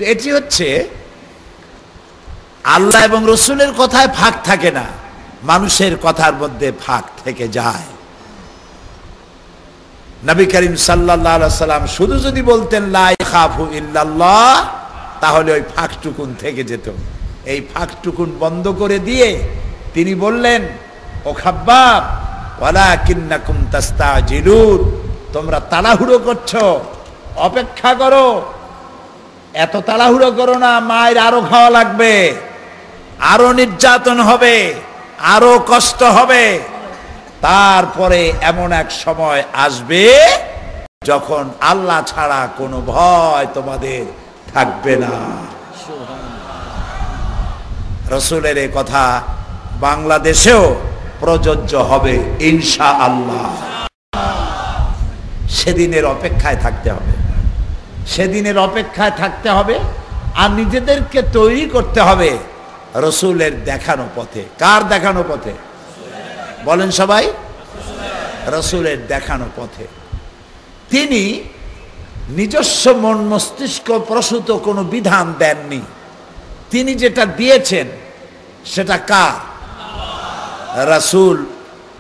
তো এটি হচ্ছে আল্লাহ এবং রসুলের কথায় ফাঁক থাকে না, মানুষের কথার মধ্যে ফাঁক থেকে যায়। নবী করিম সাল্লাল্লাহু আলাইহি সাল্লাম শুধু যদি বলতেন লা ইয়াখাফু ইল্লাল্লাহ, তাহলে ওই ফাঁকটুকুন থেকে যেত। এই ফাঁকটুকুন বন্ধ করে দিয়ে তিনি বললেন, ও খাব্বাব ওয়ালাকিন্নাকুম তাস্তাজিলুন, তোমরা তাড়াহুড়ো করছো, অপেক্ষা করো, এত তাড়াহুড়ো করো না, মায়ের আরো খাওয়া লাগবে, আরো নির্যাতন হবে, আরো কষ্ট হবে। তারপরে এমন এক সময় আসবে যখন আল্লাহ ছাড়া কোনো ভয় তোমাদের থাকবে না। রাসূলের এই কথা বাংলাদেশেও প্রযোজ্য হবে ইনশাআল্লাহ। সেদিনের অপেক্ষায় থাকতে হবে, সেদিনের অপেক্ষায় থাকতে হবে, আর নিজেদেরকে তৈরি করতে হবে রাসূলের দেখানো পথে। কার দেখানো পথে বলেন সবাই? রাসূলের দেখানো পথে। তিনি নিজস্ব মন মস্তিষ্ক প্রসূত কোনো বিধান দেননি, তিনি যেটা দিয়েছেন সেটা কার? রাসূল।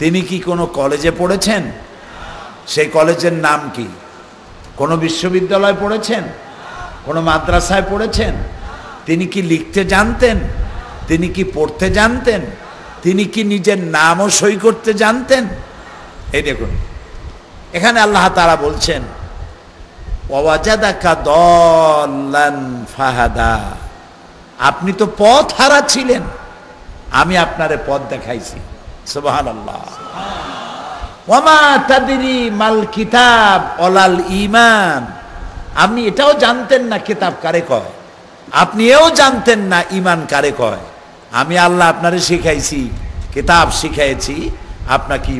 তিনি কি কোনো কলেজে পড়েছেন? সেই কলেজের নাম কি? কোনো বিশ্ববিদ্যালয় পড়েছেন? কোনো মাদ্রাসায় পড়েছেন? তিনি কি লিখতে জানতেন? তিনি কি পড়তে জানতেন? তিনি কি নিজের নামও সই করতে জানতেন? এই দেখুন, এখানে আল্লাহ তাআলা বলছেন ওয়াজাদাকা দাল্লান ফাহাদা, আপনি তো পথ হারা ছিলেন, আমি আপনারে পথ দেখাইছি। সুবহানাল্লাহ। ওয়ামা তাদরি মাল কিতাব ওয়ালাল ঈমান, আপনি এটাও জানতেন না কিতাব কারে কয়, আপনি এও জানতেন না ঈমান কারে কয়। আমি আল্লাহ আপনারে শিখাইছি, কিতাব শিখাইছি, আপনাকে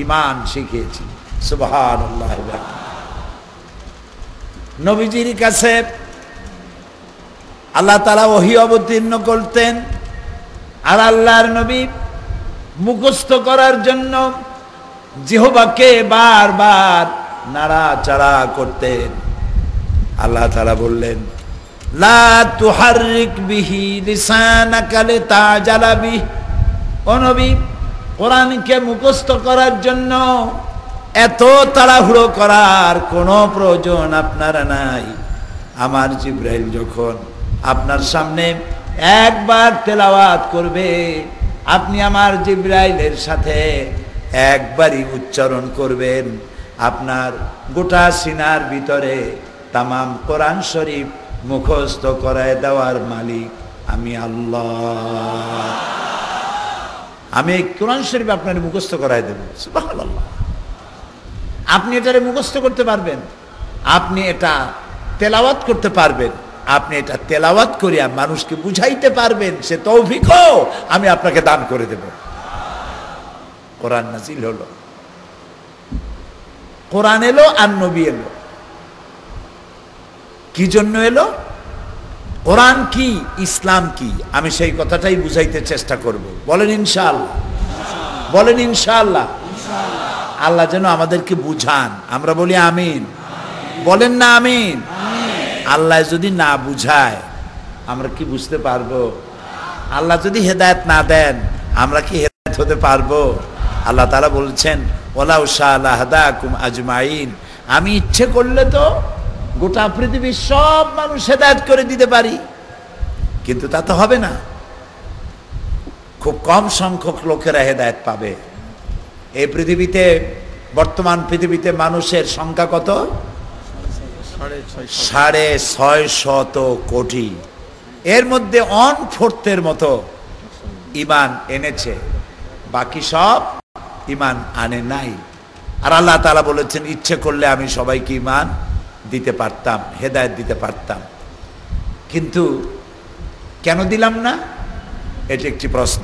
ঈমান শিখিয়েছি। সুবহানাল্লাহ। নবীজির কাছে আল্লাহ তাআলা ওহী অবতীর্ণ করতেন, আর আল্লাহর নবী মুখস্থ করার জন্য জিহ্বাকে বারবার নাড়াচাড়া করতেন। আল্লাহ তাআলা বললেন লা তুহাররিক বিহি লিসানাকা লিতাজালা বিহি, ও নবী কোরআনকে মুখস্থ করার জন্য এত তাড়াহুড়ো করার কোনো প্রয়োজন আপনার নাই। আমার জিবরাইল যখন আপনার সামনে একবার তেলাওয়াত করবে, আপনি আমার জিবরাইলের সাথে একবারই উচ্চারণ করবেন, আপনার গোটা সিনার ভিতরে তামাম কোরআন শরীফ মুখস্থ করায় দেওয়ার মালিক আমি আল্লাহ। আমি কোরআন শরীফ আপনার মুখস্থ করায় দেব। সুবহানাল্লাহ। আপনি এটারে মুখস্থ করতে পারবেন, আপনি এটা তেলাওয়াত করতে পারবেন, আপনি এটা তেলাওয়াত করিয়া মানুষকে বুঝাইতে পারবেন, সে তৌফিকও আমি আপনাকে দান করে দেব। কোরআন নাজিল হলো, কোরআন এলো আর নবী এলো। কি জন্য এলো? কোরআন কি, ইসলাম কি, আমি সেই কথাটাই বুঝাইতে চেষ্টা করব। বলেন ইনশাআল্লাহ, বলেন ইনশাআল্লাহ। আল্লাহ যেন আমাদেরকে বুঝান, আমরা বলি আমিন, বলেন না আমিন। আল্লাহ যদি না বুঝায় আমরা কি বুঝতে পারবো? আল্লাহ যদি হেদায়েত না দেন আমরা কি হেদায়েত হতে পারবো? আল্লাহ তাআলা বলছেন ওয়ালাউ শাআ লাহাদাকুম আজমাইন, আমি ইচ্ছে করলে তো গোটা পৃথিবীর সব মানুষ হেদায়েত করে দিতে পারি, কিন্তু তা তো হবে না। খুব কম সংখ্যক লোকেরা হেদায়েত পাবে। এই পৃথিবীতে, বর্তমান পৃথিবীতে মানুষের সংখ্যা কত? 650 কোটি। এর মধ্যে 1/4 মতো ঈমান এনেছে, বাকি সব ঈমান আনে নাই। আর আল্লাহ তাআলা বলেছেন ইচ্ছে করলে আমি সবাইকে ঈমান দিতে পারতাম, হেদায়েত দিতে পারতাম, কিন্তু কেন দিলাম না? এটি একটি প্রশ্ন।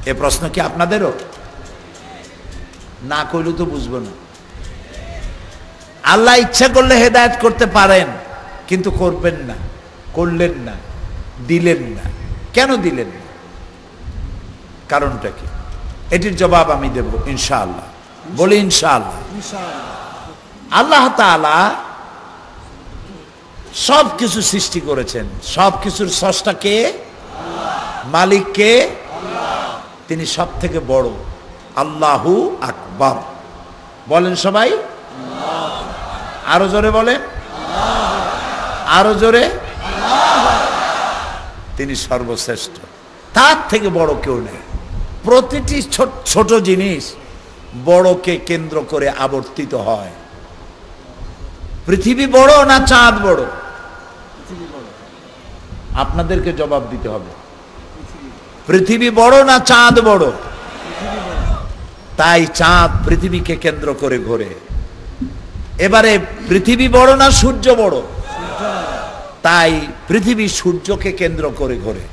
এ প্রশ্ন কি আপনাদেরও? না কইলে তো বুঝবো না। আল্লাহ ইচ্ছা করলে হেদায়েত করতে পারেন, কিন্তু করবেন না, করলেন না, দিলেন না। কেন দিলেন না? কারণটা কি? এটির জবাব আমি দেব ইনশাআল্লাহ। বলি ইনশাআল্লাহ। আল্লাহ তাআলা সব কিছু সৃষ্টি করেছেন। সব কিছুর স্রষ্টা কে? মালিক কে? তিনি সব থেকে বড়। আল্লাহু আকবার বলেন সবাই, আরো জোরে বলেন, আরো জোরে। তিনি সর্বশ্রেষ্ঠ, তার থেকে বড় কেউ নেই। প্রতিটি ছোট জিনিস বড়কে কেন্দ্র করে আবর্তিত হয়। পৃথিবী বড় না চাঁদ বড়? আপনাদেরকে জবাব দিতে হবে। পৃথিবী বড় না চাঁদ বড়? তাই চাঁদ পৃথিবীকে কেন্দ্র করে ঘোরে। এবারে পৃথিবী বড় না সূর্য বড়? তাই পৃথিবী সূর্যকে কেন্দ্র করে ঘোরে।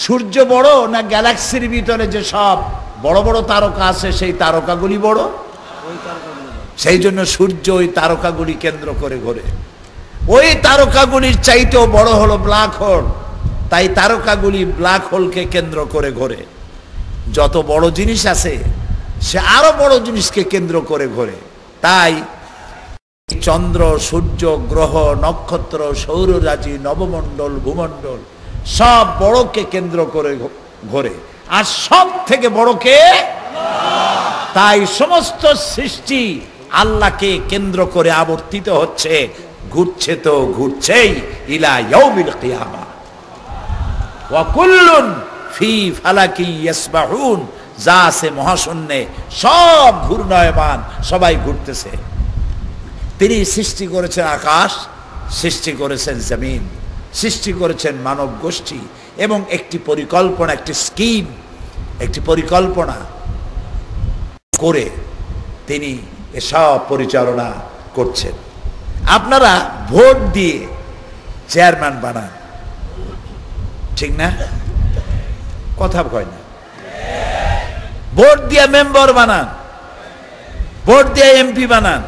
সূর্য বড় না গ্যালাক্সির ভিতরে যে সব বড় বড় তারকা আছে সেই তারকাগুলি বড়? সেই জন্য সূর্য ওই তারকাগুলি কেন্দ্র করে ঘোরে। ওই তারকাগুলির চাইতেও বড় হলো ব্ল্যাক হোল, তাই তারকাগুলি ব্ল্যাক হোলকে কেন্দ্র করে ঘোরে। যত বড় জিনিস আছে সে আরো বড় জিনিসকে কেন্দ্র করে ঘোরে। তাই চন্দ্র, সূর্য, গ্রহ, নক্ষত্র, সৌররাজি, নবমণ্ডল, ভূমণ্ডল সব বড়কে কেন্দ্র করে ঘোরে। আর সব থেকে বড়কে, তাই সমস্ত সৃষ্টি আল্লাহকে কেন্দ্র করে আবর্তিত হচ্ছে, ঘুরছে তো ঘুরছেই ইলা ইয়াউমিল কিয়ামা। ওয়া কুল্লুন ফি ফালাকি ইয়াসবাহুন, যা আছে মহাশূন্যে সব ঘূর্ণয়মান, সবাই ঘুরতেছে। তিনি সৃষ্টি করেছেন আকাশ, সৃষ্টি করেছেন জমিন, সৃষ্টি করেছেন মানব গোষ্ঠী এবং একটি পরিকল্পনা, একটি স্কিম, একটি পরিকল্পনা করে তিনি এসব পরিচালনা করছেন। আপনারা ভোট দিয়ে চেয়ারম্যান বানান, ঠিক না? কথা কয় না। ভোট দিয়ে মেম্বার বানান, ভোট দিয়ে এমপি বানান।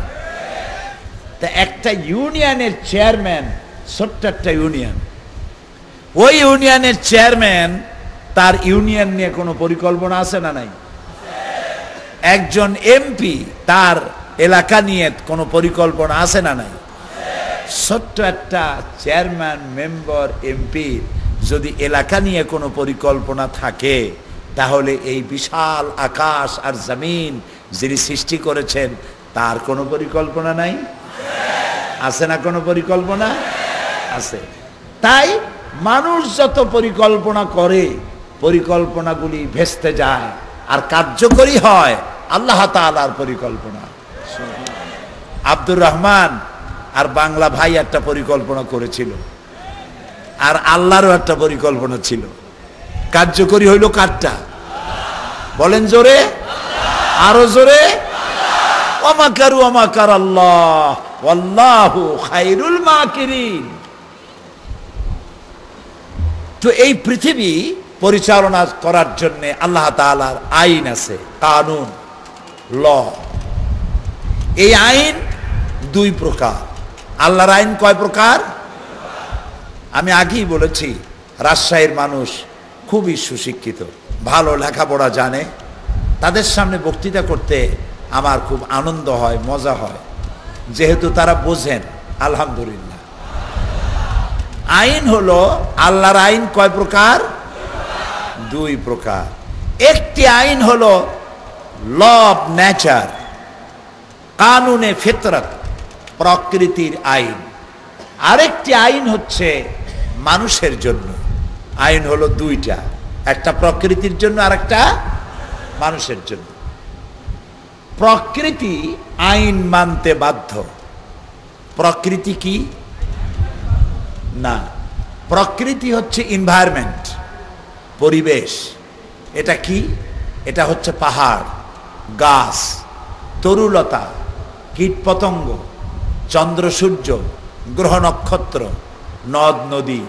তা একটা ইউনিয়নের চেয়ারম্যান, ছোট্ট একটা ইউনিয়ন, ওই ইউনিয়নের চেয়ারম্যান তার ইউনিয়ন নিয়ে কোনো পরিকল্পনা আছে না নাই? একজন এমপি তার এলাকা নিয়ে কোনো পরিকল্পনা আছে না নাই? ছোট্ট একটা চেয়ারম্যান, মেম্বার, এমপি যদি এলাকা নিয়ে কোনো পরিকল্পনা থাকে, তাহলে এই বিশাল আকাশ আর জমিন যিনি সৃষ্টি করেছেন তার কোনো পরিকল্পনা নাই? আছে না কোনো পরিকল্পনা? আছে। তাই মানুষ যত পরিকল্পনা করে, পরিকল্পনাগুলি ভেস্তে যায়, আর কার্যকরী হয় আল্লাহ তাআলার পরিকল্পনা। আব্দুর রহমান আর বাংলা ভাই একটা পরিকল্পনা করেছিল, আর আল্লাহরও একটা পরিকল্পনা ছিল। কার্যকরী হইল কারটা? বলেন জোরে, আরো জোরে। ওয়ামাকারু ওয়ামাকার আল্লাহ ওয়াল্লাহু খায়রুল মাকিরিন। তো এই পৃথিবী পরিচালনা করার জন্য আল্লাহ তাআলার আইন আছে, কানুন, ল। এই আইন দুই প্রকার। আল্লাহর আইন কয় প্রকার? আমি আগেই বলেছি, রাজশাহীর মানুষ খুবই সুশিক্ষিত, ভালো লেখাপড়া জানে। তাদের সামনে বক্তৃতা করতে আমার খুব আনন্দ হয়, মজা হয়, যেহেতু তারা বোঝেন। আলহামদুলিল্লাহ। আইন হলো, আল্লাহর আইন কয় প্রকার? দুই প্রকার। একটি আইন হলো ল অফ নেচার, কানুনে ফিতরত, প্রকৃতির আইন। আরেকটি আইন হচ্ছে মানুষের জন্য। আইন হলো দুইটা, একটা প্রকৃতির জন্য আর একটা মানুষের জন্য। প্রকৃতি আইন মানতে বাধ্য। প্রকৃতি কি? না, প্রকৃতি হচ্ছে এনভায়রনমেন্ট, পরিবেশ। এটা কি? এটা হচ্ছে পাহাড়, গাছ, তরুলতা, কীটপতঙ্গ, চন্দ্র সূর্য, গ্রহ নক্ষত্র, নদ নদী,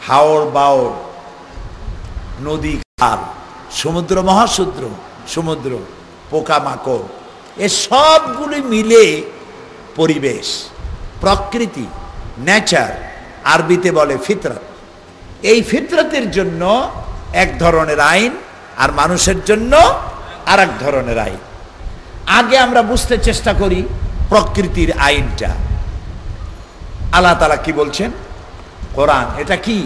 হাওর বাওর, নদী খাল, সমুদ্র মহাসমুদ্র, সমুদ্র, পোকামাকড়, এ সবগুলি মিলে পরিবেশ, প্রকৃতি, নেচার। আরবিতে বলে ফিতরত। এই ফিতরতের জন্য এক ধরনের আইন, আর মানুষের জন্য আর এক ধরনের আইন। আগে আমরা বুঝতে চেষ্টা করি প্রকৃতির আইনটা। আল্লাহ তাআলা কি বলছেন? কোরআন। এটা কি?